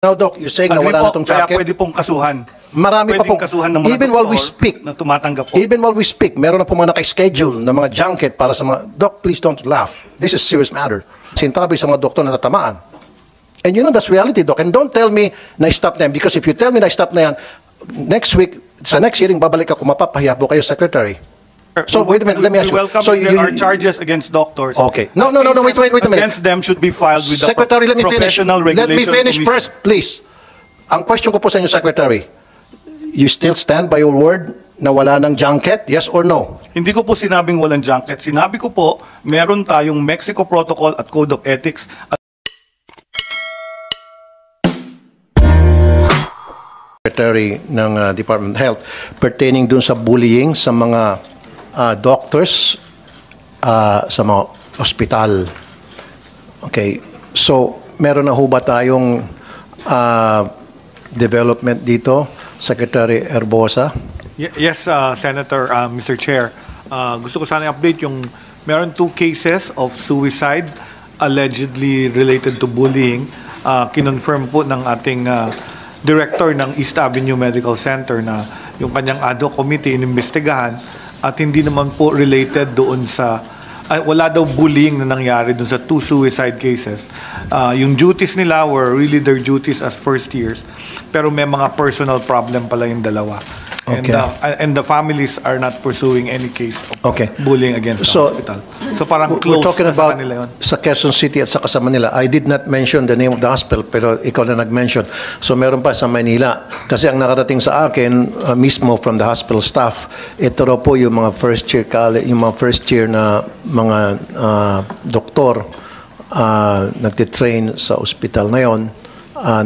Now, Doc, you're saying na Agree wala na po, itong kaya jacket? pwede pong kasuhan. Marami pa Pwedeng pong, kasuhan ng mga even while we doktor speak, na tumatanggap po. even while we speak, meron na po mga naka-schedule na mga junket para sa mga, Doc, please don't laugh. This is a serious matter. Sintabi sa mga doktor na natamaan. And you know, that's reality, Doc. And don't tell me na stop na yan. Because if you tell me na stop na yan, next week, sa next hearing, babalik ako, mapapahiya po kayo, Secretary. So, wait a minute, let me ask you. We welcome So, there are charges against doctors. Okay. No, wait a minute. Against them should be filed with Secretary, the let me finish. Professional Let Regulation me finish Commission. first, please. Ang question ko po sa inyo, Secretary, you still stand by your word na wala ng junket? Yes or no? Hindi ko po sinabing walang junket. Sinabi ko po, meron tayong Mexico Protocol at Code of Ethics. Secretary ng Department of Health pertaining dun sa bullying sa mga doctors sa mga ospital. Okay. So, meron na ho ba tayong development dito, Secretary Herbosa? Yes, Senator, Mr. Chair. Gusto ko sana i-update yung meron 2 cases of suicide allegedly related to bullying. Kinonfirm po ng ating director ng East Avenue Medical Center na yung kanyang ad hoc committee inimbestigahan at hindi naman po related doon sa wala daw bullying na nangyari doon sa 2 suicide cases. Yung duties nila were really their duties as first years pero may mga personal problem pala yung dalawa. Okay. And the families are not pursuing any case of Okay. bullying against the hospital. So parang We're close talking na sa about kanila yun. sa Quezon City at sa kasama nila. I did not mention the name of the hospital, pero ikaw na nag-mention. So meron pa sa Manila. Kasi ang nakarating sa akin, mismo from the hospital staff, ito raw po yung mga first year na mga doktor nagtitrain sa ospital na yon,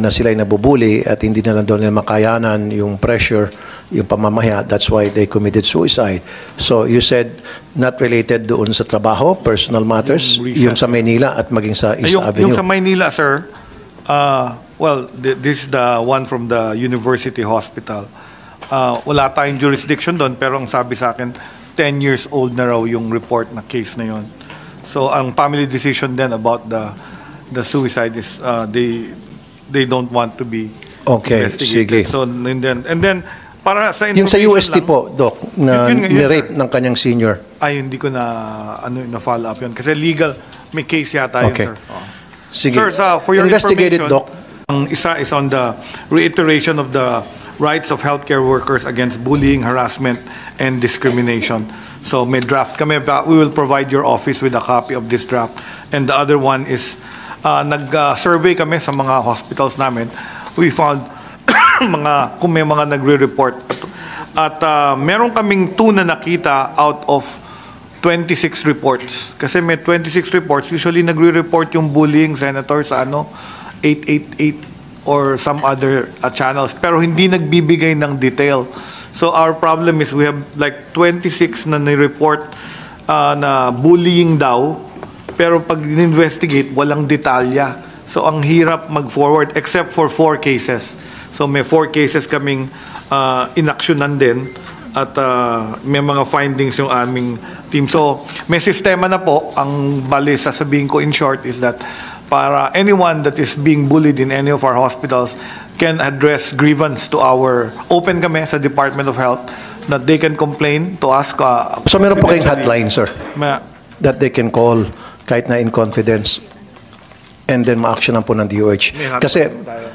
na sila ay nabubuli at hindi na lang doon nila makayanan yung pressure, yung pamamahiya. That's why they committed suicide. So you said not related doon sa trabaho, personal matters, yung sa Maynila at maging sa East Avenue. Yung sa Maynila, sir, well, this is the one from the University Hospital. Wala tayong jurisdiction doon, pero ang sabi sa akin, 10 years old na raw yung report na case na yon. So ang family decision then about the suicide is they don't want to be investigated. Sige. So and then para sa Yung sa information UST lang, po, Doc, na Yun, ni-rape ng kanyang senior. ay hindi ko na follow up yun kasi legal may case yata yun, Okay. sir. Sige. Sir, for your Investigated, information, Doc. ang isa is on the reiteration of the rights of healthcare workers against bullying, harassment, and discrimination. So may draft kami, we will provide your office with a copy of this draft. And the other one is, nag-survey kami sa mga hospitals namin. We found kung may mga nagre-report. At meron kaming 2 na nakita out of 26 reports. Kasi may 26 reports, usually nagre-report yung bullying, Senator, sa 888 or some other channels. Pero hindi nagbibigay ng detail. So our problem is we have like 26 na ni-report na bullying daw, pero pag investigate walang detalya. So ang hirap mag-forward except for 4 cases. So may 4 cases kaming inaksyonan din at may mga findings yung aming team. So may sistema na po. Ang bali sasabihin ko in short is that para anyone that is being bullied in any of our hospitals can address grievance to open kami sa Department of Health that they can complain to us. So meron po kayong hotline, sir, Ma- that they can call kahit na in confidence and then ma-actionan po ng DOH. May hotline Kasi po tayo.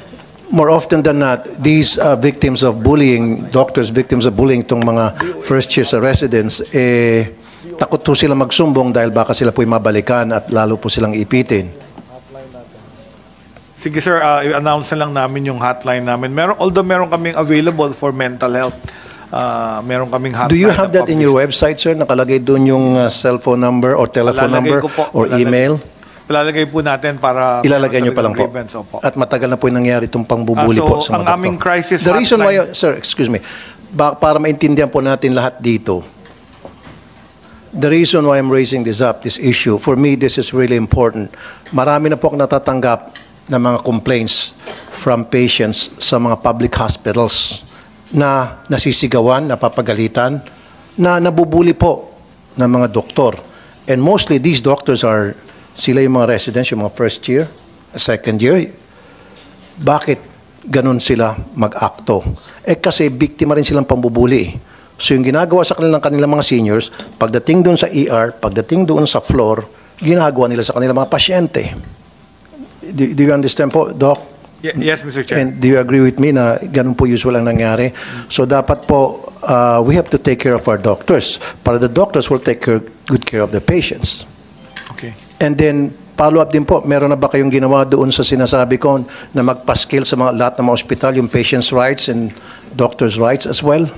more often than not, these victims of bullying, doctors victims of bullying, itong mga first year sa residents, takot po sila magsumbong dahil baka sila po'y mabalikan at lalo po silang ipitin. Sige sir, i-announce na lang namin yung hotline namin. Although meron kaming available for mental health. Meron kaming hotline. Do you have na that in your website, sir? Nakalagay doon yung cellphone number or telephone number Palalagay ko po. or email? Ilalagay po natin para Ilalagay nyo pa lang po. grievance, opo. At matagal na po yung nangyari itong pangbubuli So, po sa ang mga aming doktor. crisis The reason why, hotline- sir, excuse me, para maintindihan po natin lahat dito, the reason why I'm raising this issue, for me, this is really important. Marami na po akong natatanggap na mga complaints from patients sa mga public hospitals na nasisigawan, napapagalitan, na nabubuli po ng mga doktor. And mostly these doctors sila yung mga residents, yung mga first year, second year. Bakit ganun sila mag-akto. Kasi biktima rin silang pambubuli. So yung ginagawa sa kanilang mga seniors, pagdating doon sa ER, pagdating doon sa floor, ginagawa nila sa kanilang mga pasyente. Do you understand po, Doc? Yes, Mr. Chair. And do you agree with me na ganun po usual ang nangyari? So dapat po, we have to take care of our doctors. Para the doctors will take good care of the patients. Okay. And then, follow-up din po, meron na ba kayong ginawa doon sa sinasabi ko na magpaskil sa lahat ng mga ospital, yung patient's rights and doctor's rights as well?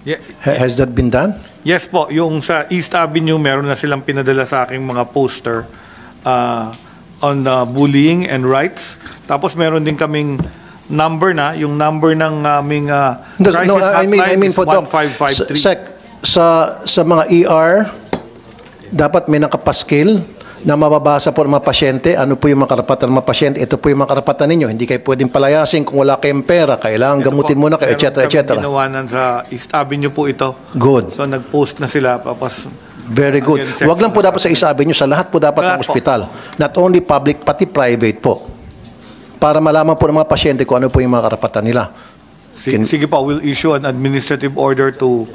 Yeah. Has that been done? Yes po, yung sa East Avenue, meron na silang pinadala sa aking mga poster on bullying and rights. Tapos meron din kaming number na, yung number ng aming crisis hotline is for Doc, 1553. sa mga ER, dapat may nakapaskil na mababasa po ng mga pasyente, ano po yung mga karapatan ng mga pasyente, ito po yung mga karapatan ninyo. Hindi kayo pwedeng palayasin kung wala kayong pera, kailangan gamutin muna kayo, etc. etc. Ginawanan sa East Avenue po ito. Good. So nag-post na sila, tapos Very good. Huwag lang po dapat sa East Avenue, sa lahat po dapat ng Lahat po. ospital. Not only public, pati private po. Para malaman po ng mga pasyente kung ano po yung mga karapatan nila. Sige po, we'll issue an administrative order to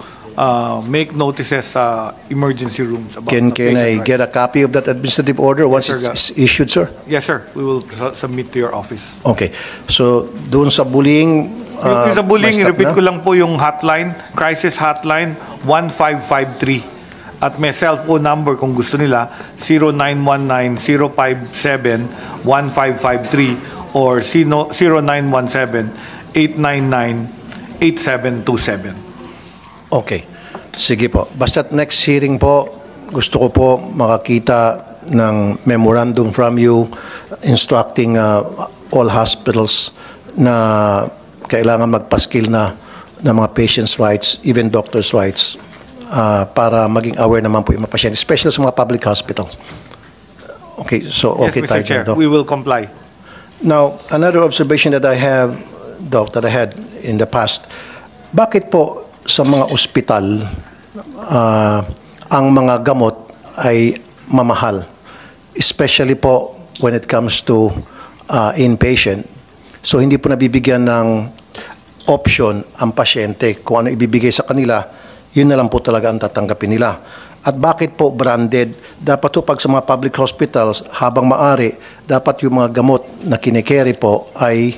make notices sa emergency rooms. About Can the I patient get a copy of that administrative order once Yes, sir. it's issued, sir? rights. Yes, sir. We will submit to your office. Okay. So, doon sa bullying, Yung sa bullying, may stop repeat na? ko lang po yung hotline, crisis hotline 1553. At may cellphone number kung gusto nila, 0919-057-1553 or 0917-899-8727. Okay. Sige po. Basta next hearing po, gusto ko po makakita ng memorandum from you instructing all hospitals na kailangan magpaskil na ng mga patients' rights, even doctors' rights, para maging aware naman po yung mga pasyente, especially sa mga public hospitals. Okay, so okay Yes, Mr. tayo Chair, dyan, Doc. we will comply. Now, another observation that I have, Doc, that I had in the past, bakit po sa mga ospital ang mga gamot ay mamahal? Especially po when it comes to inpatient. So, hindi po nabibigyan ng option ang pasyente kung ano ibibigay sa kanila, yun na lang po talaga ang tatanggapin nila. At bakit po branded? Dapat po pag sa mga public hospitals, habang maaari, dapat yung mga gamot na kinikerry po ay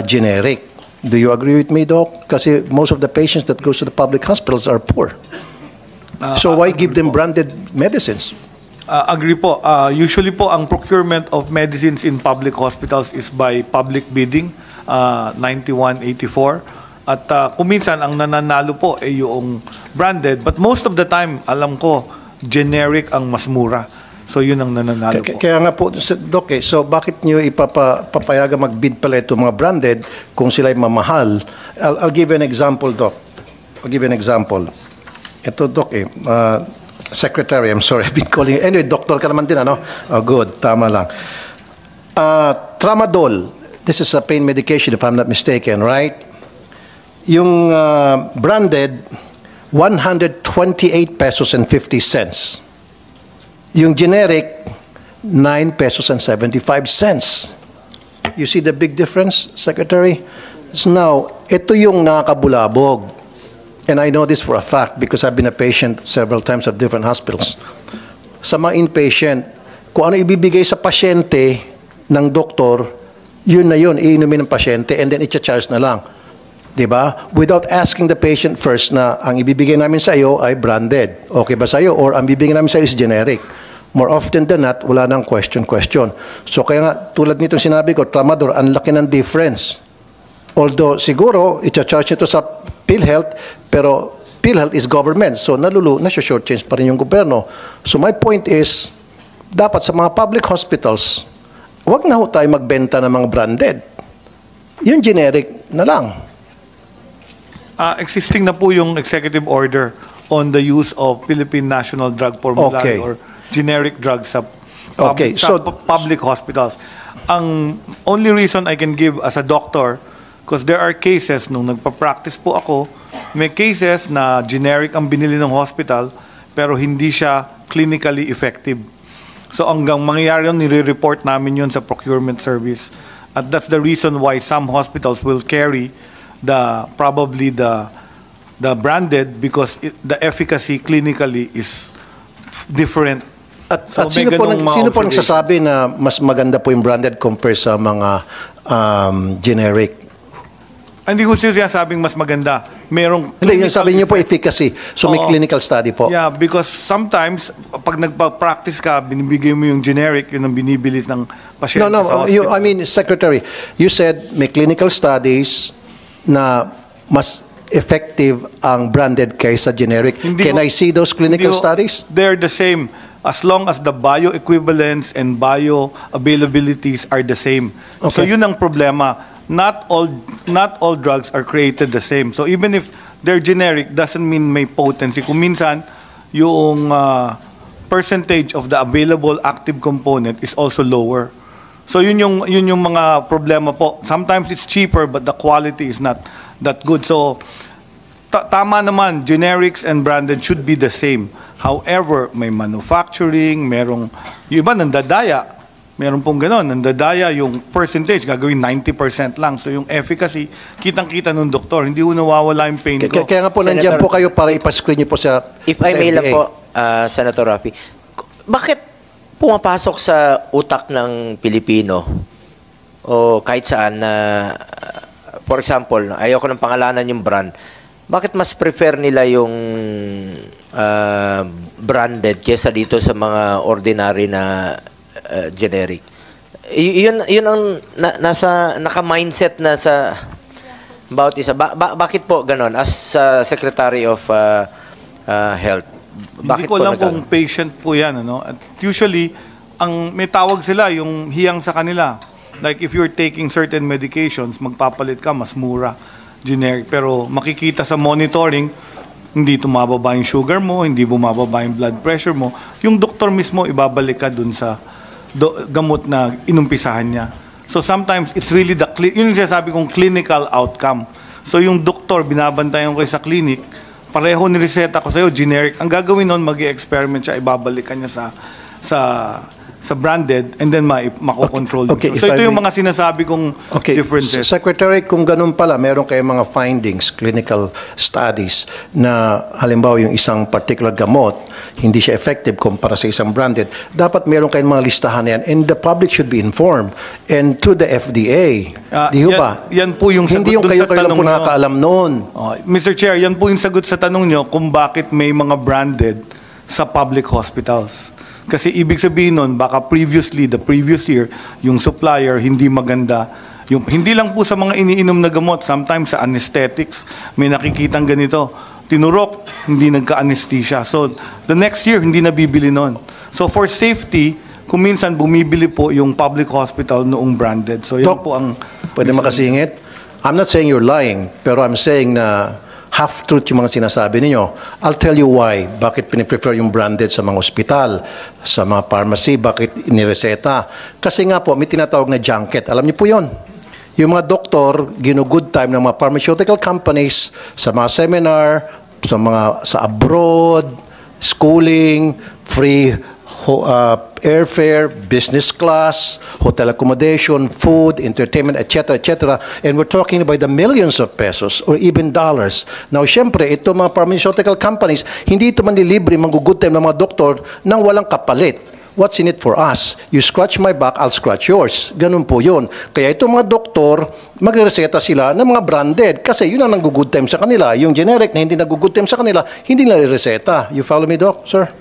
generic. Do you agree with me, Doc? Kasi most of the patients that goes to the public hospitals are poor. So why give them branded medicines? Agree po. Usually po, ang procurement of medicines in public hospitals is by public bidding, 9184. At kuminsan, ang nananalo po ay yung branded. But most of the time, alam ko, generic ang mas mura. So yun ang nananalo po. Kaya nga po, Doc, so bakit nyo ipapayaga mag-bid pala ito mga branded kung sila'y mamahal? I'll give you an example, Doc. I'll give you an example. Ito, Doc, Secretary, I'm sorry, I've been calling you. Anyway, doctor ka naman din, ano? Oh, good, tama lang. Tramadol, this is a pain medication if I'm not mistaken, right? Yung branded, 128 pesos and 50 cents. Yung generic, 9 pesos and 75 cents. You see the big difference, Secretary? So now, ito yung nakakabulabog. And I know this for a fact because I've been a patient several times at different hospitals. Sa mga inpatient, kung ano ibibigay sa pasyente ng doktor, yun na yun, iinumin ng pasyente and then i-charge na lang. Diba? Without asking the patient first na ang ibibigay namin sa iyo ay branded. Okay ba sa iyo? Or ang bibigay namin sa iyo is generic. More often than not, wala nang question. So kaya nga, tulad nitong sinabi ko, Tramadol, ang laki ng difference. Although siguro, i-charge nito sa PhilHealth, pero PhilHealth is government. So nasa-short change pa rin yung gobyerno. So my point is, dapat sa mga public hospitals, wag na ho tayo magbenta ng mga branded. Yung generic na lang. Existing na po yung executive order on the use of Philippine National Drug Formulary or generic drugs sa public hospitals. Ang only reason I can give as a doctor, because there are cases, nung nagpa-practice po ako, may cases na generic ang binili ng hospital pero hindi siya clinically effective. So hanggang mangyayari yun, nire-report namin yun sa procurement service. At that's the reason why some hospitals will carry probably the branded, because the efficacy clinically is different. At So, may sino po, ganung mga sino po observation. nagsasabi na mas maganda po yung branded compare sa mga generic? Hindi ko sinasabing mas maganda. Merong Hindi, yung clinical sabi niyo po effect. efficacy. So may Oo. clinical study po. Yeah, because sometimes, pag nagpa-practice ka, binibigay mo yung generic, yun ang binibili ng pasyente No, sa you, hospital. I mean, Secretary, you said may clinical studies na mas effective ang branded kaysa generic. Hindi Can ho- I see those clinical hindi ho- studies? They're the same. As long as the bioequivalence and bioavailabilities are the same. So Okay. yun ang problema. Not all drugs are created the same. So even if they're generic, doesn't mean may potency. Kung minsan, yung percentage of the available active component is also lower. So yun yung mga problema po. Sometimes it's cheaper but the quality is not that good. So tama naman, generics and branded should be the same. However, may manufacturing, yung iba nandadaya. Meron pong gano'n, nandadaya yung percentage, gagawin 90% lang. So yung efficacy, kitang-kita nung doktor, hindi ko nawawala yung pain ko. Kaya nga po nandiyan Senator- po kayo para ipascreen niyo po sa If I sa may lang FDA. po, Senator Rafi, bakit pumapasok sa utak ng Pilipino o kahit saan na, for example, ayoko ng pangalanan yung brand, bakit mas prefer nila yung branded kesa dito sa mga ordinary na generic? Yun ang naka-mindset na sa bawat isa. Bakit po ganon as Secretary of Health? Hindi ko alam kung patient po yan. Ano? At usually, may tawag sila, yung hiyang sa kanila. Like if you're taking certain medications, magpapalit ka, mas mura, generic. Pero makikita sa monitoring, hindi tumababa yung sugar mo, hindi bumababa yung blood pressure mo. Yung doktor mismo, ibabalik ka dun sa gamot na inumpisahan niya. So sometimes, it's really yun yung sinasabi kong clinical outcome. So yung doktor, binabantayan ko kayo sa clinic, pareho nireseta ko sa'yo, generic. Ang gagawin nun, mag-i-experiment siya, ibabalik ka niya sa branded, and then makokontrol Okay, yun. if So I ito yung may- mga sinasabi kong differences. Secretary, kung ganun pala, meron kayong mga findings, clinical studies, na halimbawa yung isang particular gamot, hindi siya effective kumpara sa isang branded, dapat meron kayong mga listahan na yan, and the public should be informed, and through the FDA. Di ho ba? Yan po yung Hindi yung sagot dun kayo sa lang tanong po nyo. nakakaalam noon. Mr. Chair, yan po yung sagot sa tanong nyo kung bakit may mga branded sa public hospitals. Kasi ibig sabihin nun, baka the previous year, yung supplier hindi maganda. Hindi lang po sa mga iniinom na gamot, sometimes sa anesthetics, may nakikitang ganito. Tinurok, hindi nagka-anesthesia. So, the next year, hindi nabibili nun. So, for safety, kung minsan bumibili po yung public hospital noong branded. So, yan Doc, po ang... pwede makasingit? I'm not saying you're lying, pero I'm saying na half-truth yung mga sinasabi ninyo. I'll tell you why. Bakit piniprefer yung branded sa mga ospital, sa mga pharmacy, bakit inireseta. Kasi nga po, may tinatawag na junket. Alam niyo po yon. Yung mga doktor, gino-good time ng mga pharmaceutical companies sa mga seminar, sa abroad, schooling, free airfare, business class, hotel accommodation, food, entertainment, etc., etc. And we're talking about the millions of pesos or even dollars. Now, syempre, ito mga pharmaceutical companies, hindi ito manlilibre, mag-good time ng mga doktor nang walang kapalit. What's in it for us? You scratch my back, I'll scratch yours. Ganun po yun. Kaya itong mga doktor, magreseta sila ng mga branded kasi yun ang nag-good time sa kanila. Yung generic na hindi nag-good time sa kanila, hindi nila reseta. You follow me, Doc, sir?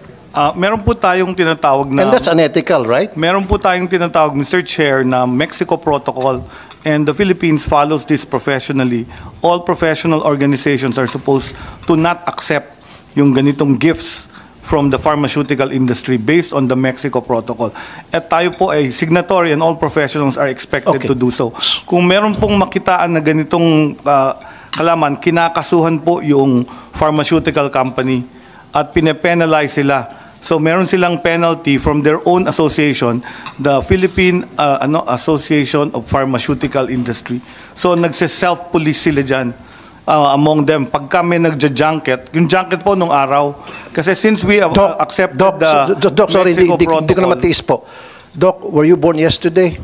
Meron po tayong tinatawag na... And that's unethical, right? Meron po tayong tinatawag, Mr. Chair, na Mexico Protocol, and the Philippines follows this professionally. All professional organizations are supposed to not accept yung ganitong gifts from the pharmaceutical industry based on the Mexico Protocol. At tayo po ay signatory and all professionals are expected Okay. to do so. Kung meron pong makitaan na ganitong kalaman, kinakasuhan po yung pharmaceutical company at pine-penalize sila. So meron silang penalty from their own association, the Philippine Association of Pharmaceutical Industry. So nagse-self-police sila dyan among them. Pag kami nagja-junket, yung junket po nung araw, kasi since we have accepted the Doc, sorry, Mexico hindi ko na Protocol, matiis po. Doc, were you born yesterday?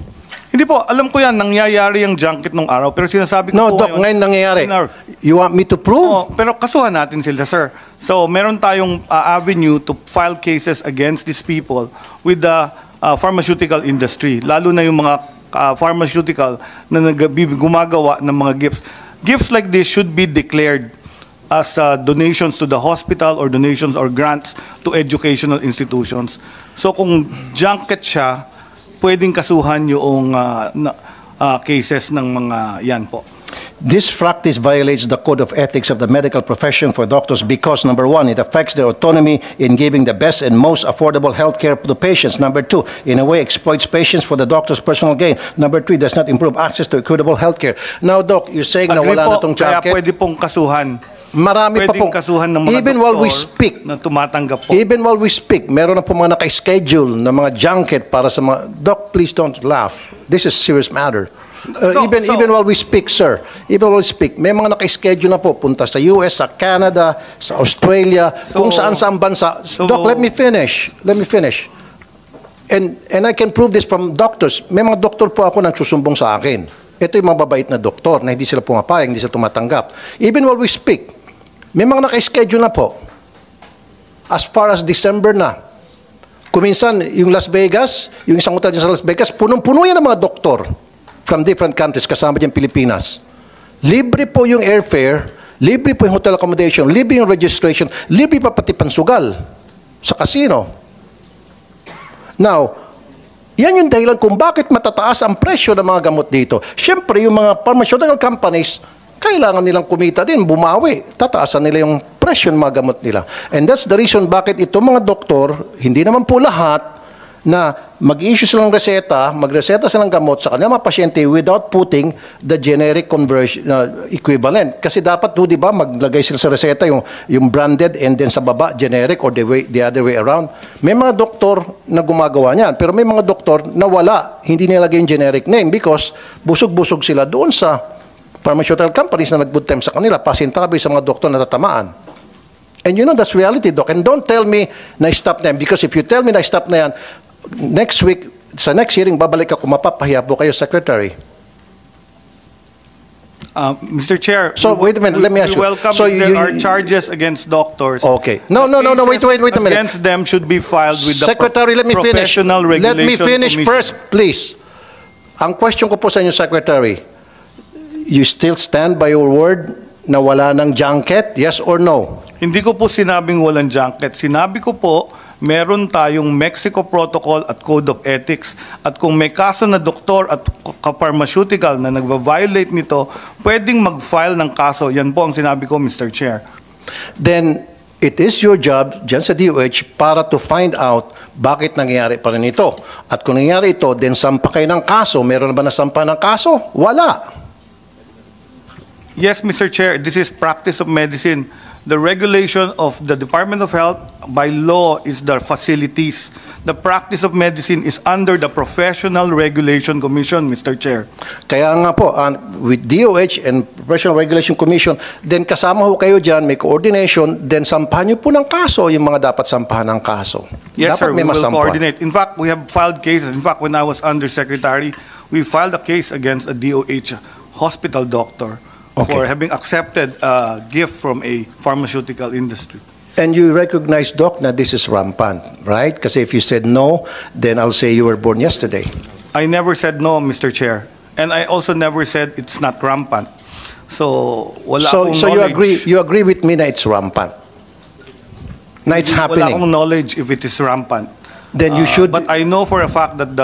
Hindi po, alam ko yan, nangyayari yung junket nung araw, pero sinasabi ko No, po Doc, ngayon nangyayari. in our- You want me to prove? Oo, pero kasuhan natin sila, sir. So, meron tayong avenue to file cases against these people with the pharmaceutical industry, lalo na yung mga pharmaceutical na gumagawa ng mga gifts. Gifts like this should be declared as donations to the hospital or donations or grants to educational institutions. So, kung junket siya, pwedeng kasuhan yung cases ng mga yan po. This practice violates the code of ethics of the medical profession for doctors because, number one, it affects their autonomy in giving the best and most affordable health care to patients. Number two, in a way, exploits patients for the doctor's personal gain. Number three, does not improve access to equitable health care. Now, Doc, you're saying na Agree wala na po, itong kaya jacket. pwede pong kasuhan. Marami pa Pwedeng pong, kasuhan ng mga even while we doktor speak, na tumatanggap po. even while we speak, meron na po mga naka-schedule na mga junket para sa mga, Doc, please don't laugh. This is a serious matter. Even while we speak, sir, even while we speak, may mga naka-schedule na po, punta sa US, sa Canada, sa Australia, kung saan-saan bansa. Doc, let me finish. Let me finish. And I can prove this from doctors. May mga doktor po ako nagsusumbong sa akin. Ito yung mga babait na doktor na hindi sila pumapayag, hindi sila tumatanggap. Even while we speak, may mga naka-schedule na po. As far as December na. Kuminsan, yung Las Vegas, yung isang hotel dyan sa Las Vegas, punong-puno yan ng mga doktor from different countries, kasama dyan Pilipinas. Libre po yung airfare, libre po yung hotel accommodation, libre yung registration, libre pa pati pansugal sa casino. Now, yan yung dahilan kung bakit matataas ang presyo ng mga gamot dito. Siyempre, yung mga pharmaceutical companies, kailangan nilang kumita din, bumawi. Tataasan nila yung presyo ng mga gamot nila. And that's the reason bakit itong mga doktor, hindi naman po lahat, na mag-issue silang reseta, magreseta silang gamot sa kanilang mga pasyente without putting the generic conversion equivalent. Kasi dapat, di ba, maglagay sila sa reseta yung branded and then sa baba, generic or the other way around. May mga doktor na gumagawa niyan, pero may mga doktor na wala, hindi nilagay yung generic name because busog-busog sila doon sa pharmaceutical companies na nag-good time sa kanila, pasintabi sa mga doktor na tatamaan. And you know, that's reality, Doc. And don't tell me na stop na yan because if you tell me na stop na yan, next week, sa next hearing, babalik ako, mapapahiya po kayo, Secretary. Mr. Chair, So, wait a minute, let me ask you. We welcome So, if there you- are charges against doctors. Okay. No, wait a minute. Against them should be filed with the Secretary, let me finish. Professional Let me Regulation finish Commission. first, please. Ang question ko po sa inyo, Secretary, you still stand by your word na wala ng junket? Yes or no? Hindi ko po sinabing walang junket. Sinabi ko po, meron tayong Mexico Protocol at Code of Ethics. At kung may kaso na doktor at pharmaceutical na nagva-violate nito, pwedeng mag-file ng kaso. Yan po ang sinabi ko, Mr. Chair. Then, it is your job dyan sa DOH para to find out bakit nangyayari pa rin ito. At kung nangyayari ito, then sampa kayo ng kaso. Meron na ba nasampa ng kaso? Wala. Yes, Mr. Chair, this is practice of medicine. The regulation of the Department of Health by law is the facilities. The practice of medicine is under the Professional Regulation Commission, Mr. Chair. Kaya nga po, with DOH and Professional Regulation Commission, then kasama ho kayo dyan, may coordination, then sampahan nyo po ng kaso yung mga dapat sampahan ng kaso. Yes, dapat sir, may we will masampuan. coordinate. In fact, we have filed cases. In fact, when I was undersecretary, we filed a case against a DOH hospital doctor for having accepted a gift from a pharmaceutical industry. And you recognize, Doc, na this is rampant, right? Kasi if you said no, then I'll say you were born yesterday. I never said no, Mr. Chair. And I also never said it's not rampant. So, wala akong So knowledge. you agree with me na it's rampant? Na it's Wala happening? akong knowledge if it is rampant. Then you should, But I know for a fact that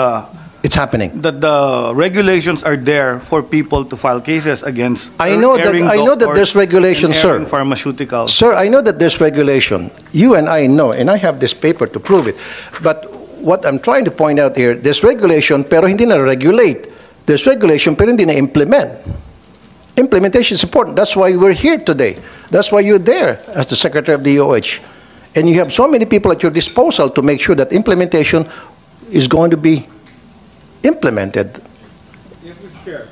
it's happening. the regulations are there for people to file cases against I know that doctors there's regulation, and sir. erring pharmaceuticals. Sir, I know that there's regulation. You and I know, and I have this paper to prove it. But what I'm trying to point out here, there's regulation pero hindi na-regulate. There's regulation pero hindi na-implement. Implementation is important. That's why we're here today. That's why you're there as the Secretary of the DOH. And you have so many people at your disposal to make sure that implementation is going to be implemented. Yes, Mr. Chair.